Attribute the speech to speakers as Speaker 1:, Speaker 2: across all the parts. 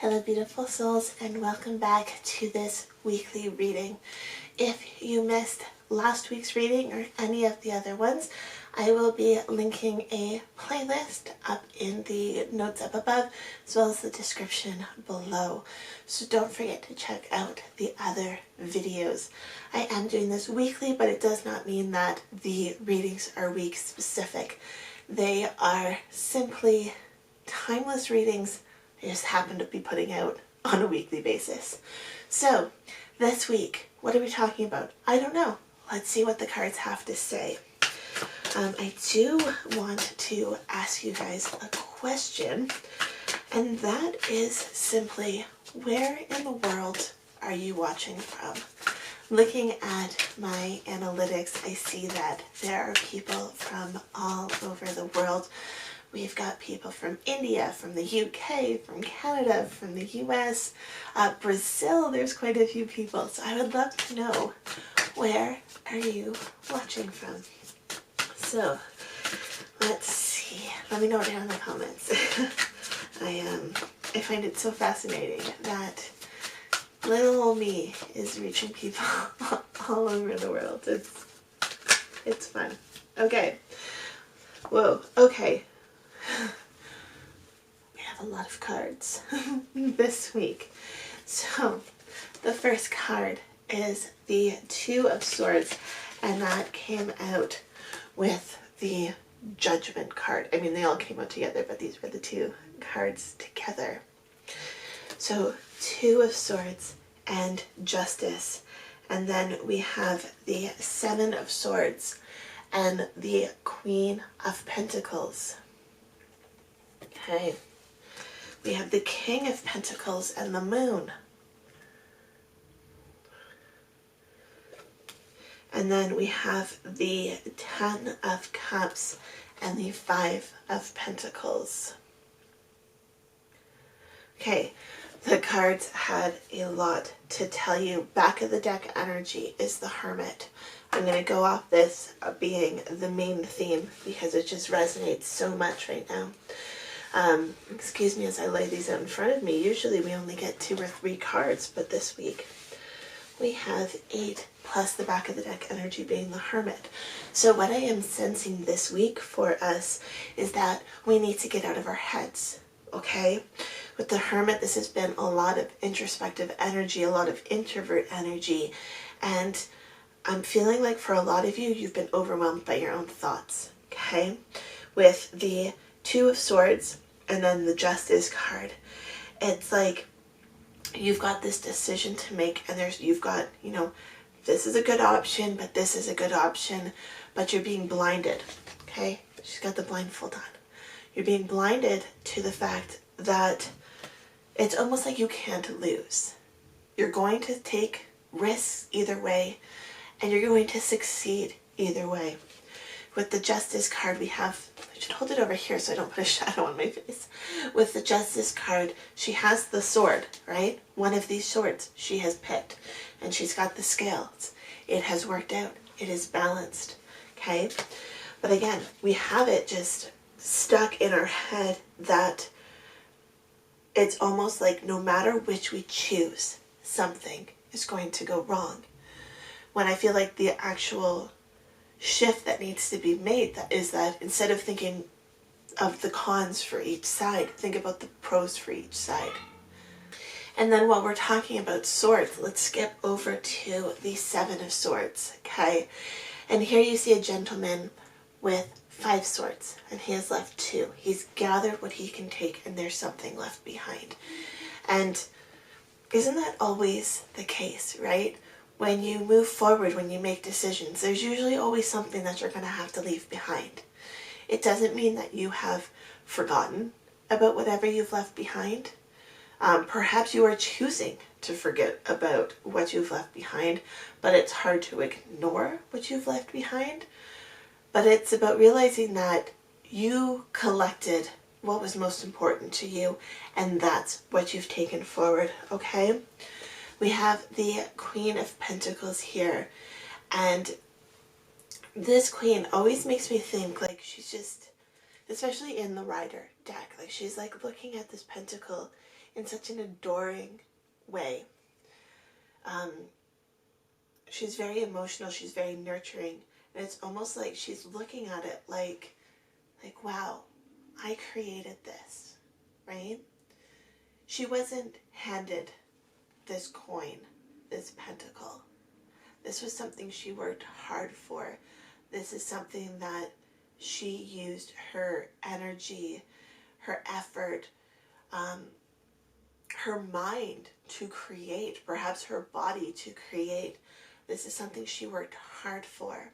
Speaker 1: Hello beautiful souls, and welcome back to this weekly reading. If you missed last week's reading or any of the other ones, I will be linking a playlist up in the notes up above as well as the description below. So don't forget to check out the other videos. I am doing this weekly, but it does not mean that the readings are week specific. They are simply timeless readings I just happen to be putting out on a weekly basis. So this week, what are we talking about? I don't know. Let's see what the cards have to say. I do want to ask you guys a question, and that is simply, where in the world are you watching from? Looking at my analytics, I see that there are people from all over the world. We've got people from India, from the UK, from Canada, from the US, Brazil, there's quite a few people. So I would love to know, where are you watching from? So let's see. Let me know down in the comments. I find it so fascinating that little old me is reaching people all over the world. It's fun. Okay. Whoa. Okay. We have a lot of cards this week. So the first card is the Two of Swords, and that came out with the Judgment card. I mean, they all came out together, but these were the two cards together. So Two of Swords and Justice, and then we have the Seven of Swords and the Queen of Pentacles. Okay, we have the King of Pentacles and the Moon. And then we have the Ten of Cups and the Five of Pentacles. Okay, the cards had a lot to tell you. Back of the deck energy is the Hermit. I'm going to go off this being the main theme because it just resonates so much right now. Excuse me as I lay these out in front of me. Usually we only get 2 or 3 cards, but this week we have 8 plus the back of the deck energy being the Hermit. So what I am sensing this week for us is that we need to get out of our heads, okay? With the Hermit, this has been a lot of introspective energy, a lot of introvert energy, and I'm feeling like for a lot of you, you've been overwhelmed by your own thoughts, okay? With the Two of Swords and then the Justice card, it's like you've got this decision to make, and you've got, this is a good option, but this is a good option, but you're being blinded, okay? She's got the blindfold on. You're being blinded to the fact that it's almost like you can't lose. You're going to take risks either way, and you're going to succeed either way. With the Justice card, we have, I should hold it over here so I don't put a shadow on my face. With the Justice card, she has the sword, right? One of these swords she has picked, and she's got the scales. It has worked out. It is balanced, okay? But again, we have it just stuck in our head that it's almost like no matter which we choose, something is going to go wrong. When I feel like the actual shift that needs to be made is that instead of thinking of the cons for each side, think about the pros for each side. And then while we're talking about swords, let's skip over to the Seven of Swords, okay? And here you see a gentleman with 5 swords, and he has left 2. He's gathered what he can take, and there's something left behind. And isn't that always the case, right? When you move forward, when you make decisions, there's usually always something that you're going to have to leave behind. It doesn't mean that you have forgotten about whatever you've left behind. Perhaps you are choosing to forget about what you've left behind, but it's hard to ignore what you've left behind. But it's about realizing that you collected what was most important to you, and that's what you've taken forward, okay? We have the Queen of Pentacles here, and this queen always makes me think like she's just, especially in the Rider deck, like she's like looking at this pentacle in such an adoring way. She's very emotional, she's very nurturing, and it's almost like she's looking at it like, wow, I created this, right? She wasn't handed this coin, this pentacle. This was something she worked hard for. This is something that she used her energy, her effort, her mind to create, perhaps her body to create. This is something she worked hard for.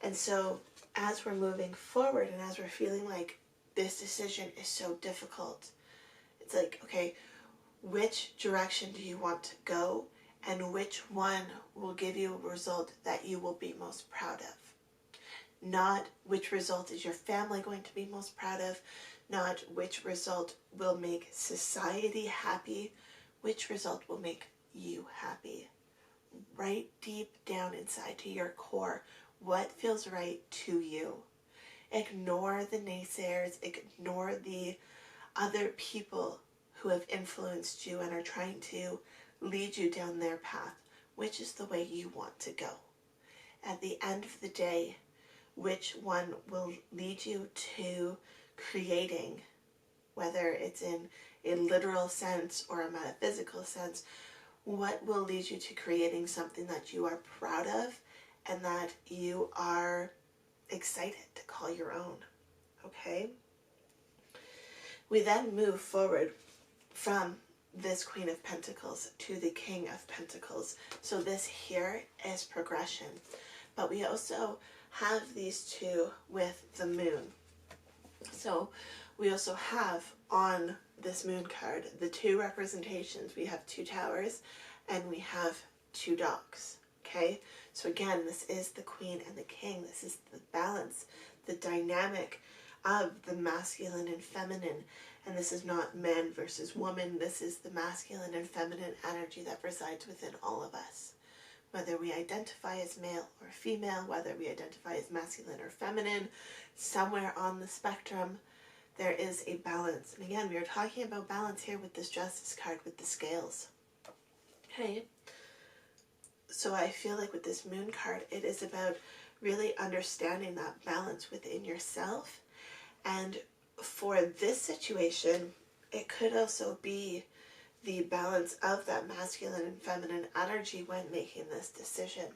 Speaker 1: And so as we're moving forward and as we're feeling like this decision is so difficult, it's like, okay, which direction do you want to go, and which one will give you a result that you will be most proud of? Not which result is your family going to be most proud of, not which result will make society happy, which result will make you happy. Right deep down inside to your core, what feels right to you. Ignore the naysayers, ignore the other people who have influenced you and are trying to lead you down their path. Which is the way you want to go? At the end of the day, which one will lead you to creating, whether it's in a literal sense or a metaphysical sense, what will lead you to creating something that you are proud of and that you are excited to call your own, okay? We then move forward from this Queen of Pentacles to the King of Pentacles. So this here is progression. But we also have these two with the moon. So we also have on this moon card the two representations. We have two towers and we have two dogs. Okay, so again, this is the Queen and the King. This is the balance, the dynamic of the masculine and feminine. And this is not man versus woman. This is the masculine and feminine energy that resides within all of us. Whether we identify as male or female, whether we identify as masculine or feminine, somewhere on the spectrum, there is a balance. And again, we are talking about balance here with this Justice card, with the scales. Okay. So I feel like with this moon card, it is about really understanding that balance within yourself. And for this situation, it could also be the balance of that masculine and feminine energy when making this decision.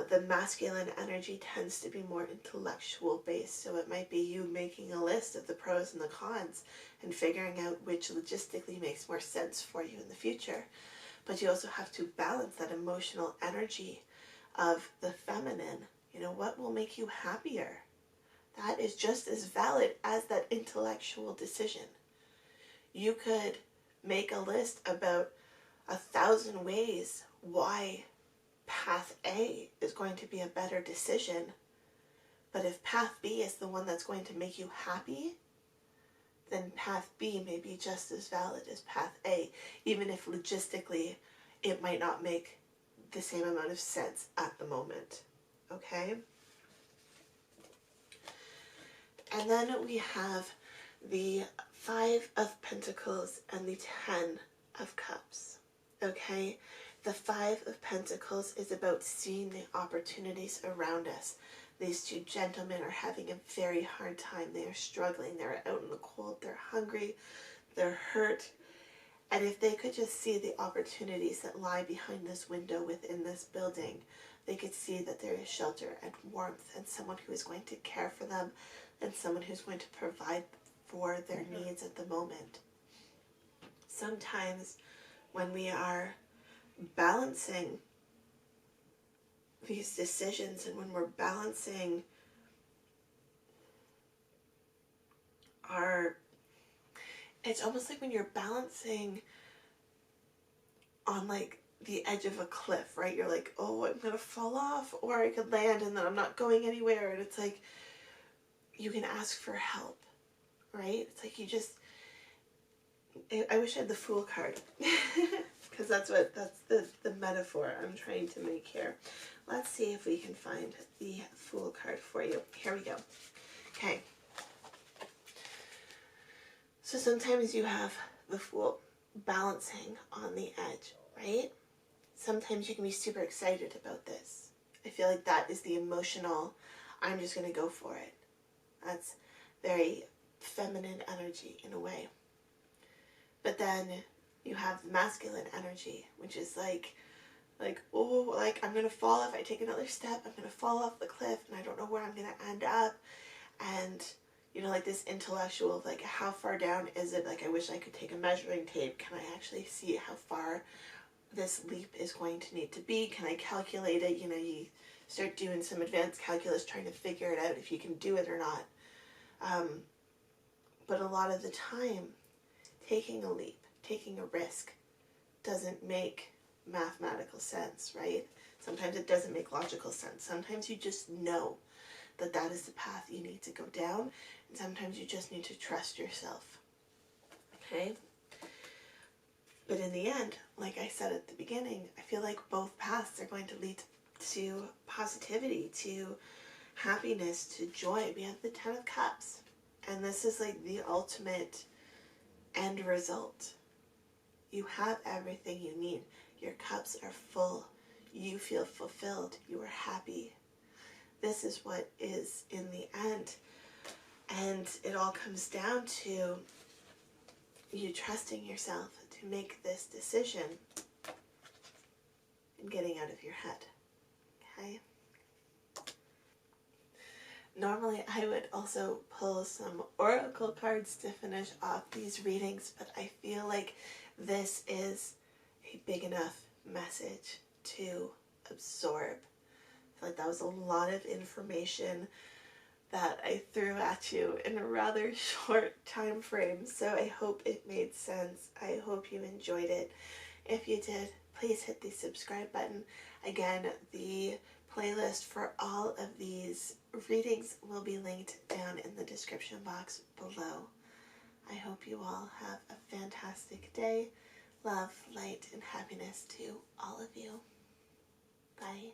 Speaker 1: The masculine energy tends to be more intellectual based, so it might be you making a list of the pros and the cons and figuring out which logistically makes more sense for you in the future. But you also have to balance that emotional energy of the feminine. You know, what will make you happier? That is just as valid as that intellectual decision. You could make a list about 1,000 ways why path A is going to be a better decision. But if path B is the one that's going to make you happy, then path B may be just as valid as path A, even if logistically it might not make the same amount of sense at the moment. Okay? And then we have the 5 of Pentacles and the 10 of Cups. Okay? The 5 of Pentacles is about seeing the opportunities around us. These two gentlemen are having a very hard time. They are struggling. They're out in the cold. They're hungry. They're hurt. And if they could just see the opportunities that lie behind this window within this building, they could see that there is shelter and warmth and someone who is going to care for them and someone who's going to provide for their needs at the moment. Sometimes when we are balancing these decisions and when we're balancing it's almost like when you're balancing on like the edge of a cliff, right? You're like, oh, I'm going to fall off, or I could land and then I'm not going anywhere. And it's like, you can ask for help, right? It's like I wish I had the Fool card because that's the metaphor I'm trying to make here. Let's see if we can find the Fool card for you. Here we go. Okay. So sometimes you have the Fool, balancing on the edge, right? Sometimes you can be super excited about this. I feel like that is the emotional, I'm just going to go for it. That's very feminine energy in a way. But then you have the masculine energy, which is like, oh, like I'm going to fall if I take another step. I'm going to fall off the cliff and I don't know where I'm going to end up. And, you know, like this intellectual, like how far down is it? Like I wish I could take a measuring tape. Can I actually see how far this leap is going to need to be? Can I calculate it? You know, you start doing some advanced calculus trying to figure it out if you can do it or not. But a lot of the time, taking a leap, taking a risk doesn't make mathematical sense, right? Sometimes it doesn't make logical sense. Sometimes you just know that that is the path you need to go down, and sometimes you just need to trust yourself. Okay? But in the end, like I said at the beginning, I feel like both paths are going to lead to positivity, to happiness, to joy. We have the Ten of Cups, and this is like the ultimate end result. You have everything you need. Your cups are full. You feel fulfilled. You are happy. This is what is in the end. And it all comes down to you trusting yourself to make this decision and getting out of your head. Okay? Normally I would also pull some oracle cards to finish off these readings, but I feel like this is a big enough message to absorb. I feel like that was a lot of information that I threw at you in a rather short time frame, so I hope it made sense. I hope you enjoyed it. If you did, please hit the subscribe button. Again, the playlist for all of these readings will be linked down in the description box below. I hope you all have a fantastic day. Love, light, and happiness to all of you. Bye.